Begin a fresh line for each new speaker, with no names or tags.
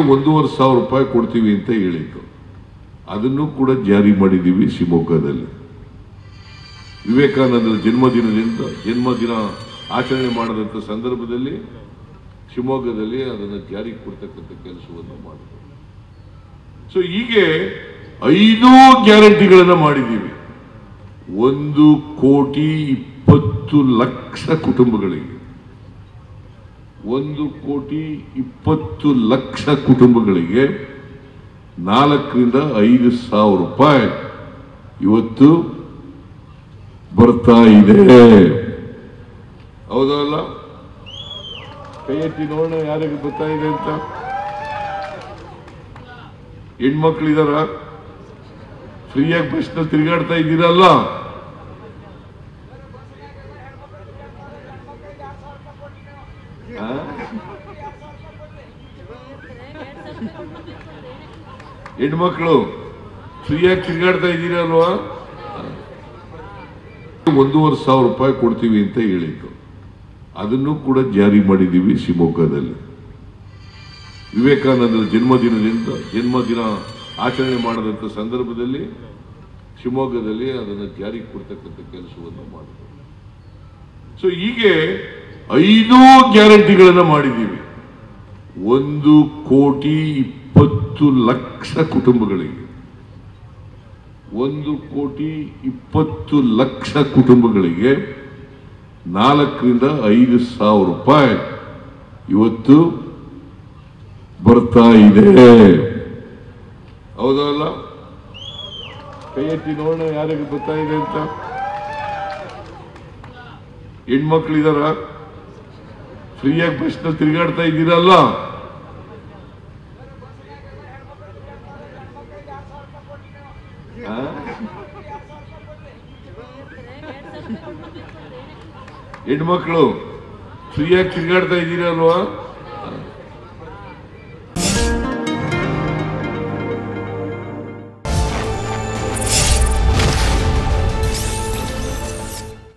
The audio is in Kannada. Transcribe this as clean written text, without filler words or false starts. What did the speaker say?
1,500 ರೂಪಾಯಿ ಕೊಡ್ತೀವಿ ಅಂತ ಹೇಳಿದ್ರು. ಅದನ್ನು ಕೂಡ ಜಾರಿ ಮಾಡಿದ್ದೀವಿ. ಶಿವಮೊಗ್ಗದಲ್ಲಿ ವಿವೇಕಾನಂದರ ಜನ್ಮದಿನ ಆಚರಣೆ ಮಾಡದಂತ ಸಂದರ್ಭದಲ್ಲಿ ಶಿವಮೊಗ್ಗದಲ್ಲಿ ಅದನ್ನು ಜಾರಿ ಕೊಡ್ತಕ್ಕಂಥ ಕೆಲಸವನ್ನು ಮಾಡಿದ್ರು. ಸೊ ಹೀಗೆ 5 ಗ್ಯಾರಂಟಿಗಳನ್ನು ಮಾಡಿದ್ದೀವಿ. 1,20,00,000 ಕುಟುಂಬಗಳಿಗೆ 1,20,00,000 ಕುಟುಂಬಗಳಿಗೆ 4ರಿಂದ 5,000 ರೂಪಾಯಿ ಇವತ್ತು ಬರ್ತಾ ಇದೆ. ಹೌದಲ್ಲ? ಕೈ ಎತ್ತಿ ನೋಡೋಣ ಯಾರಿಗೆ ಬರ್ತಾ ಇದೆ ಅಂತ. ಹೆಣ್ಮಕ್ಳಿದಾರ? ಫ್ರೀಯಾಗಿ ಬಸ್ನಲ್ಲಿ ತಿರುಗಾಡ್ತಾ ಇದ್ದೀರಲ್ಲ? ಹೆಣ್ಮಕ್ಳು ಫ್ರೀಯಾಗಿ ತಿರುಗಾಡ್ತಾ ಇದ್ದೀರಲ್ವಾ? 1,500 ರೂಪಾಯಿ ಕೊಡ್ತೀವಿ ಅಂತ ಹೇಳಿದ್ರು. ಅದನ್ನು ಕೂಡ ಜಾರಿ ಮಾಡಿದ್ದೀವಿ. ಶಿವಮೊಗ್ಗದಲ್ಲಿ ವಿವೇಕಾನಂದರ ಜನ್ಮದಿನ ಆಚರಣೆ ಮಾಡದಂತ ಸಂದರ್ಭದಲ್ಲಿ ಶಿವಮೊಗ್ಗದಲ್ಲಿ ಅದನ್ನು ಜಾರಿ ಕೊಡ್ತಕ್ಕಂಥ ಕೆಲಸವನ್ನು ಮಾಡಿದ್ರು. ಸೊ ಹೀಗೆ 5 ಗ್ಯಾರಂಟಿಗಳನ್ನು ಮಾಡಿದ್ದೀವಿ. 1,20,00,000 ಕುಟುಂಬಗಳಿಗೆ 1,20,00,000 ಕುಟುಂಬಗಳಿಗೆ 4ರಿಂದ 5,000 ರೂಪಾಯಿ ಇವತ್ತು ಬರ್ತಾ ಇದೆ. ಹೌದಲ್ಲ? ಕೈ ಎತ್ತಿ ನೋಡೋಣ ಯಾರಿಗೆ ಬರ್ತಾ ಇದೆ ಅಂತ. ಹೆಣ್ಮಕ್ಳಿದಾರ? ಫ್ರೀಯಾಗಿ ಬಸ್ನಲ್ಲಿ ತಿರುಗಾಡ್ತಾ ಇದ್ದೀರಲ್ಲ? ಹೆಣ್ಮಕ್ಳು ಫ್ರೀಯಾಗಿ ತಿರುಗಾಡ್ತಾ ಇದ್ದೀರಲ್ವಾ?